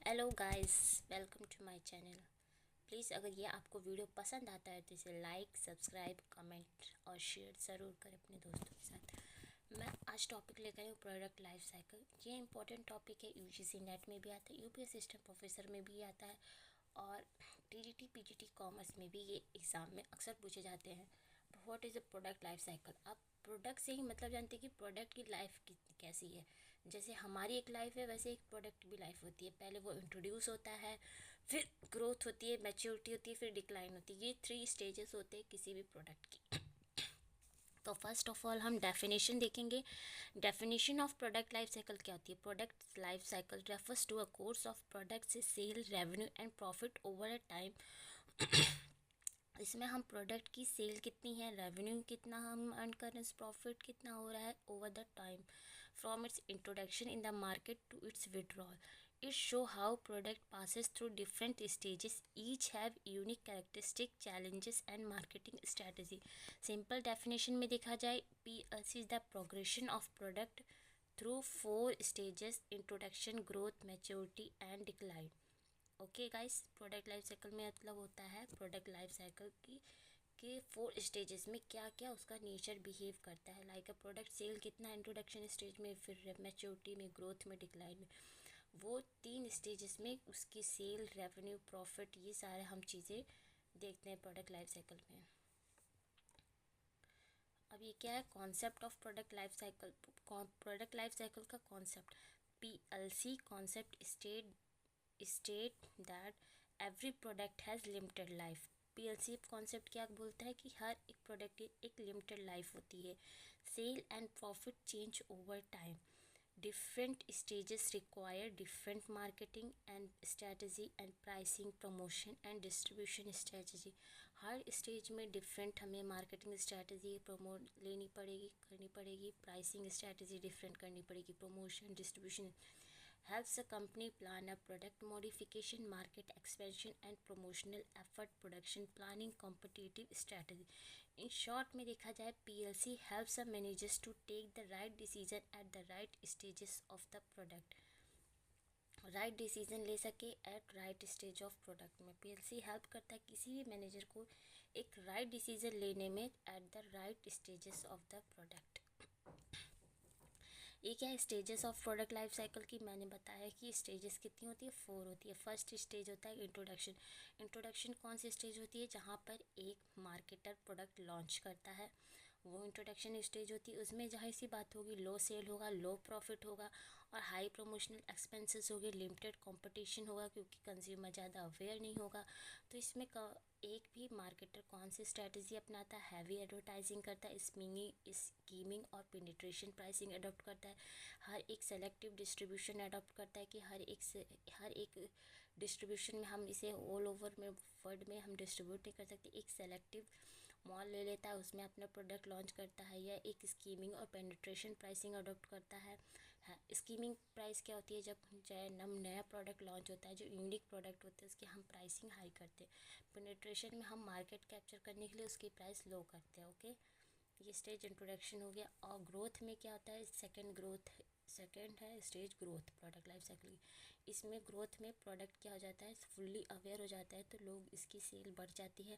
Hello guys, welcome to my channel. Please अगर ये आपको वीडियो पसंद आता है तो इसे लाइक, सब्सक्राइब, कमेंट और शेयर ज़रूर करें अपने दोस्तों के साथ। मैं आज टॉपिक लेकर आई हूँ प्रोडक्ट लाइफ साइकिल। ये इंपॉर्टेंट टॉपिक है, यूजीसी नेट में भी आता है, यूपीएस सिस्टम प्रोफेसर में भी आता है और टीजीटी पीजीटी कॉमर्स में भी ये एग्ज़ाम में अक्सर पूछे जाते हैं। What is a product life cycle? आप प्रोडक्ट से ही मतलब जानते हैं कि प्रोडक्ट की लाइफ कैसी है। जैसे हमारी एक लाइफ है वैसे एक प्रोडक्ट भी लाइफ होती है। पहले वो इंट्रोड्यूस होता है, फिर ग्रोथ होती है, मैच्योरिटी होती है, फिर डिक्लाइन होती है। ये 3 स्टेजेस होते हैं किसी भी प्रोडक्ट की। तो फर्स्ट ऑफ ऑल हम डेफिनेशन देखेंगे। Definition of product life cycle क्या होती है? Product life cycle refers to a course of products sale, revenue and profit over a time. इसमें हम प्रोडक्ट की सेल कितनी है, रेवेन्यू कितना हम अर्न कर रहे हैं, प्रॉफिट कितना हो रहा है over the time from its introduction in the market to its withdrawal. It show how product passes through different stages, each have unique characteristic, challenges and marketing strategy. Simple definition में देखा जाए, PLC is the progression of product through 4 stages: introduction, growth, maturity and decline. Okay guys, product life cycle में मतलब होता है product life cycle की के 4 stages में क्या क्या उसका नेचर बिहेव करता है। लाइक अ प्रोडक्ट सेल कितना इंट्रोडक्शन स्टेज में, फिर मैच्योरिटी में, ग्रोथ में, डिक्लाइन में। वो 3 स्टेजेस में उसकी सेल, रेवेन्यू, प्रॉफिट, ये सारे हम चीज़ें देखते हैं प्रोडक्ट लाइफ साइकिल में। अब ये क्या है? Concept of product life cycle. Product life cycle का concept PLC concept state that every product has limited life. PLC concept क्या बोलता है कि हर एक प्रोडक्ट की एक लिमिटेड लाइफ होती है। Sale and profit change over time. Different stages require different marketing and strategy and pricing, promotion and distribution strategy. हर स्टेज में डिफरेंट हमें मार्केटिंग स्ट्रेटजी करनी पड़ेगी, प्राइसिंग स्ट्रेटजी डिफरेंट करनी पड़ेगी, promotion, distribution. helps a company plan a product modification, market expansion and promotional effort, production planning, competitive strategy. In short में देखा जाए, PLC helps a managers to take the right decision at the right stages of the product. Right decision ले सके at right stage of product में। PLC help करता है किसी भी मैनेजर को एक राइट डिसीजन लेने में at the right stages of the product. ये क्या है? Stages of product life cycle की मैंने बताया कि स्टेजेस कितनी होती है, 4 होती है। फर्स्ट स्टेज होता है इंट्रोडक्शन। इंट्रोडक्शन कौन सी स्टेज होती है? जहाँ पर एक मार्केटर प्रोडक्ट लॉन्च करता है, वो इंट्रोडक्शन स्टेज होती है। उसमें जाहिर सी बात होगी, लो सेल होगा, लो प्रॉफिट होगा और हाई प्रमोशनल एक्सपेंसेस होगी, लिमिटेड कंपटीशन होगा क्योंकि कंज्यूमर ज़्यादा अवेयर नहीं होगा। तो इसमें एक भी मार्केटर कौन सी स्ट्रेटजी अपनाता है? हैवी एडवर्टाइजिंग करता है, स्कीमिंग और पेनिट्रेशन प्राइसिंग अडॉप्ट करता है। हर एक सेलेक्टिव डिस्ट्रीब्यूशन अडॉप्ट करता है कि हर एक डिस्ट्रीब्यूशन में हम इसे ऑल ओवर में वर्ल्ड में हम डिस्ट्रीब्यूट नहीं कर सकते। एक सेलेक्टिव मॉल ले लेता है, उसमें अपना प्रोडक्ट लॉन्च करता है, या एक स्कीमिंग और पेनिट्रेशन प्राइसिंग अडॉप्ट करता है। स्कीमिंग प्राइस क्या होती है? जब नया प्रोडक्ट लॉन्च होता है, जो यूनिक प्रोडक्ट होते हैं उसकी हम प्राइसिंग हाई करते हैं। पेनिट्रेशन में हम मार्केट कैप्चर करने के लिए उसकी प्राइस लो करते हैं। ओके, ये स्टेज इंट्रोडक्शन हो गया। और ग्रोथ में क्या होता है? सेकेंड है stage growth product life cycle की। इसमें ग्रोथ में प्रोडक्ट क्या हो जाता है? फुल्ली अवेयर हो जाता है, तो लोग इसकी सेल बढ़ जाती है,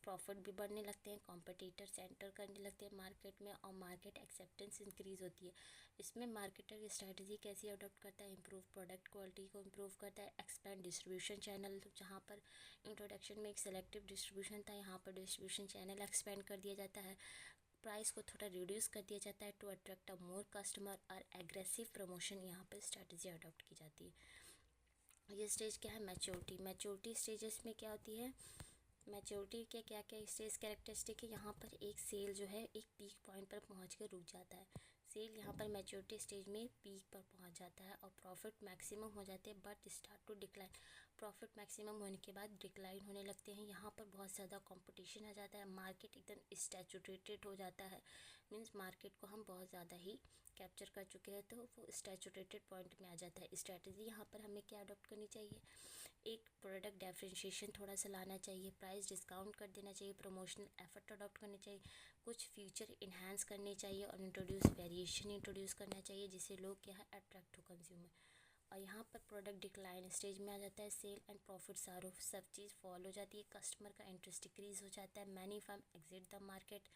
प्रॉफिट भी बढ़ने लगते हैं, कॉम्पिटिटर्स एंटर करने लगते हैं मार्केट में और मार्केट एक्सेप्टेंस इंक्रीज़ होती है। इसमें मार्केटर की स्ट्रैटेजी कैसी अडॉप्ट करता है? इंप्रूव प्रोडक्ट क्वालिटी को इंप्रूव करता है, एक्सपेंड डिस्ट्रीब्यूशन चैनल। जहाँ पर इंट्रोडक्शन में एक सेलेक्टिव डिस्ट्रीब्यूशन था, यहाँ पर डिस्ट्रीब्यूशन चैनल एक्सपेंड कर दिया जाता है, प्राइस को थोड़ा रिड्यूस कर दिया जाता है to attract a more customer, और एग्रेसिव प्रमोशन यहाँ पर स्ट्रैटेजी अडॉप्ट की जाती है। ये स्टेज क्या है? मैच्योरिटी। मैच्योरिटी स्टेजेस में क्या होती है? मैच्योरिटी के क्या क्या स्टेज कैरेक्टरिस्टिक है? यहाँ पर एक सेल जो है एक पीक पॉइंट पर पहुँच कर रुक जाता है। सेल यहाँ पर मैच्योरिटी स्टेज में पीक पर पहुँच जाता है और प्रॉफिट मैक्सिमम हो जाते हैं, but start to decline. Profit maximum होने के बाद डिक्लाइन होने लगते हैं। यहाँ पर बहुत ज़्यादा कंपटीशन आ जाता है, मार्केट एकदम स्टैचुरेटेड हो जाता है। मीन्स मार्केट को हम बहुत ज़्यादा ही कैप्चर कर चुके हैं, तो वो स्टैचुरेटेड पॉइंट में आ जाता है। स्ट्रैटेजी यहाँ पर हमें क्या अडॉप्ट करनी चाहिए? एक प्रोडक्ट डिफरेंशिएशन थोड़ा सा लाना चाहिए, प्राइस डिस्काउंट कर देना चाहिए, प्रमोशनल एफर्ट अडॉप्ट करने चाहिए, कुछ फीचर इन्हांस करने चाहिए और वेरिएशन इंट्रोड्यूस करना चाहिए, जिससे लोग क्या है अट्रैक्ट हो कंज्यूमर। और यहाँ पर प्रोडक्ट डिक्लाइन स्टेज में आ जाता है, सेल एंड प्रॉफिट सारो सब चीज़ फॉल हो जाती है, कस्टमर का इंटरेस्ट डिक्रीज हो जाता है, many firm exit the market.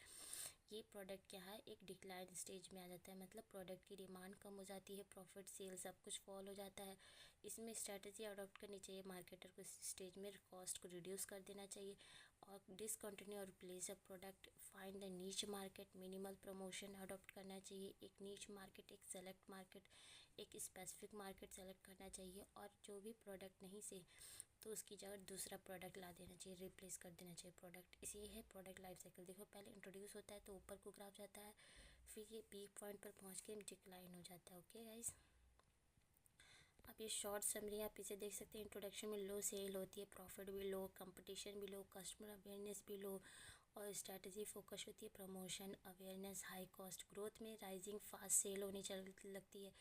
ये प्रोडक्ट क्या है, एक डिक्लाइन स्टेज में आ जाता है, मतलब प्रोडक्ट की डिमांड कम हो जाती है, प्रॉफिट सेल सब कुछ फॉल हो जाता है। इसमें स्ट्रेटजी अडॉप्ट करनी चाहिए मार्केटर को, इस स्टेज में कॉस्ट को रिड्यूस कर देना चाहिए और डिसकंटिन्यू और replace a product, find the नीच मार्केट, मिनिमल प्रमोशन अडॉप्ट करना चाहिए, एक नीच मार्केट, एक सेलेक्ट मार्केट, एक स्पेसिफिक मार्केट सेलेक्ट करना चाहिए और जो भी प्रोडक्ट नहीं से तो उसकी जगह दूसरा प्रोडक्ट ला देना चाहिए, रिप्लेस कर देना चाहिए प्रोडक्ट। इसी है प्रोडक्ट लाइफ साइकिल। देखो पहले इंट्रोड्यूस होता है तो ऊपर को ग्राफ जाता है, फिर ये पीक पॉइंट पर पहुंच के डिक्लाइन हो जाता है। ओके गाइस, अब ये शॉर्ट समरी आप इसे देख सकते हैं। इंट्रोडक्शन में लो सेल होती है, प्रॉफिट भी लो, कंपटीशन भी लो, कस्टमर अवेयरनेस भी लो और स्ट्रैटेजी फोकस होती है promotion awareness high cost. Growth में राइजिंग फास्ट सेल होनी चल लगती है,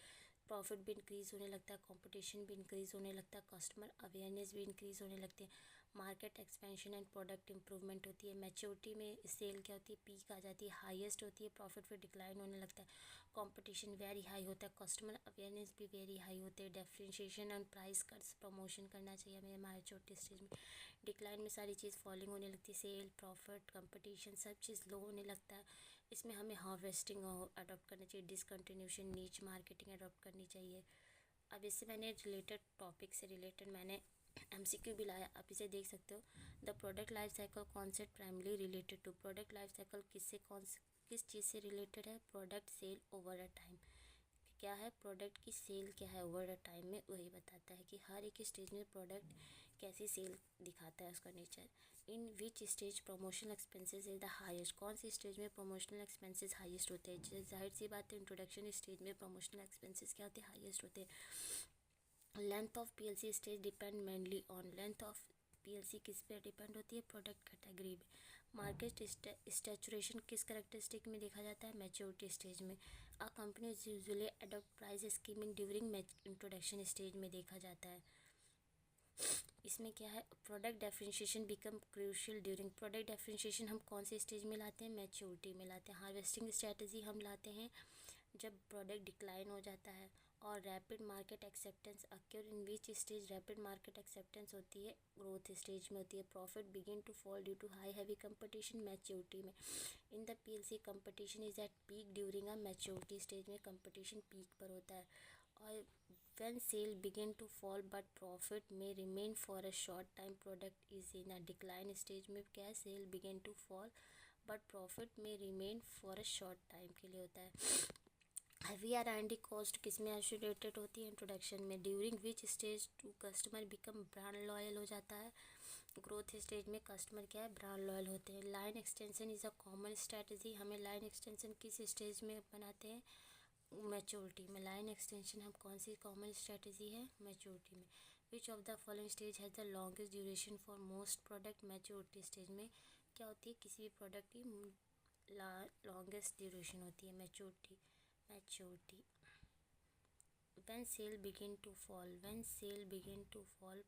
प्रॉफिट भी इंक्रीज़ होने लगता है, कंपटीशन भी इंक्रीज़ होने लगता है, कस्टमर अवेयरनेस भी इंक्रीज़ होने लगती है, market expansion and product improvement होती है। मैच्योरिटी में सेल क्या होती है, पीक आ जाती है, हाईएस्ट होती है, प्रॉफिट फिर डिक्लाइन होने लगता है, कंपटीशन वेरी हाई होता है, कस्टमर अवेयरनेस भी वेरी हाई होते हैं, differentiation and price cuts promotion करना चाहिए हमें मैच्योरिटी स्टेज में। डिक्लाइन में सारी चीज़ फॉलिंग होने लगती है, सेल प्रॉफिट कंपटीशन सब चीज़ लो होने लगता है। इसमें हमें हार्वेस्टिंग अडॉप्ट करना चाहिए, डिसकंटिन्यूशन नीच मार्केटिंग अडॉप्ट करनी चाहिए। अब इससे मैंने रिलेटेड टॉपिक से रिलेटेड मैंने MCQ भी लाया, आप इसे देख सकते हो। The product life cycle concept primarily related to, product life cycle किस चीज़ से रिलेटेड है, product sale over a time. क्या है प्रोडक्ट की सेल क्या है ओवर अ टाइम में, वही बताता है कि हर एक स्टेज में प्रोडक्ट कैसी सेल दिखाता है उसका nature. In which stage promotional expenses is the highest, कौन सी स्टेज में प्रमोशनल एक्सपेंसेस हाईएस्ट होते हैं। जाहिर सी बात है इंट्रोडक्शन स्टेज में प्रमोशनल एक्सपेंसेस क्या होते हैं, हाईएस्ट होते हैं। Length of PLC stage depend mainly on, length of PLC किस पे डिपेंड होती है, प्रोडक्ट कैटेगरी में। मार्केट स्टैचुरेशन किस करेक्टरिस्टिक में देखा जाता है, मैच्योरिटी स्टेज में। A company usually adopt price skimming during introduction stage में देखा जाता है। इसमें क्या है, product differentiation become crucial during, product differentiation हम कौन से स्टेज में लाते हैं, मैच्योरिटी में लाते हैं। हार्वेस्टिंग स्ट्रैटेजी हम लाते हैं जब प्रोडक्ट डिक्लाइन हो जाता है। और rapid market acceptance occur in which stage, rapid market acceptance होती है ग्रोथ स्टेज में होती है। Profit begin to fall due to high heavy competition, maturity में। In the PLC competition is at peak during a maturity stage में competition peak पर होता है। और when sale begin to fall but profit may remain for a short time, product is in a decline stage में क्या है, sale begin to fall but profit may remain for a short time के लिए होता है। Heavy R&D cost किस में associated होती है, इंट्रोडक्शन में। During which stage to customer become brand loyal हो जाता है, ग्रोथ स्टेज में कस्टमर क्या है, ब्रांड लॉयल होते हैं। Line extension is a common strategy, हमें लाइन एक्सटेंशन किस स्टेज में बनाते हैं, मैच्योरिटी में। लाइन एक्सटेंशन हम कौन सी कॉमन स्ट्रैटेजी है, मैच्योरिटी में। Which of the following stage has the longest duration for most product, maturity stage में क्या होती है, किसी भी प्रोडक्ट की लॉन्गेस्ट ड्यूरेशन होती है, maturity. when sale begin to fall,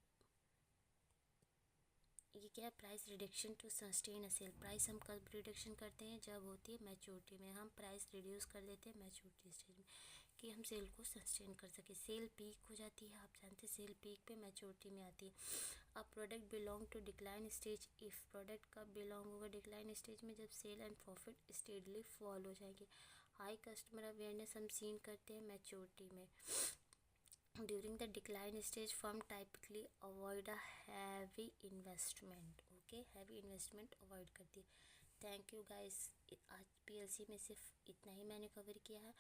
ये क्या है, price reduction to sustain a sale. Price हम कब रिडक्शन करते हैं, जब होती है मैच्योरिटी में, हम प्राइस रिड्यूस कर देते हैं मैच्योरिटी स्टेज में कि हम सेल को सस्टेन कर सके। सेल पीक हो जाती है, आप जानते हैं सेल पीक पे मैच्योरिटी में आती है। अब product belong to decline stage if, product कब बिलोंग होगा डिक्लाइन स्टेज में, जब sale and profit steadily fall हो जाएंगे। हाई कस्टमर अवेयरनेस हम सीन करते हैं मैच्योरिटी में। During the decline stage firm typically avoid a heavy investment, okay, heavy investment avoid करती है। थैंक यू गाइस, आज PLC में सिर्फ इतना ही मैंने कवर किया है।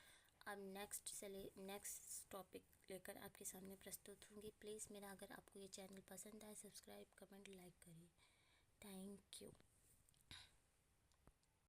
अब नेक्स्ट टॉपिक लेकर आपके सामने प्रस्तुत होंगी। प्लीज़ मेरा अगर आपको ये चैनल पसंद आए, सब्सक्राइब कमेंट लाइक करिए। Thank you.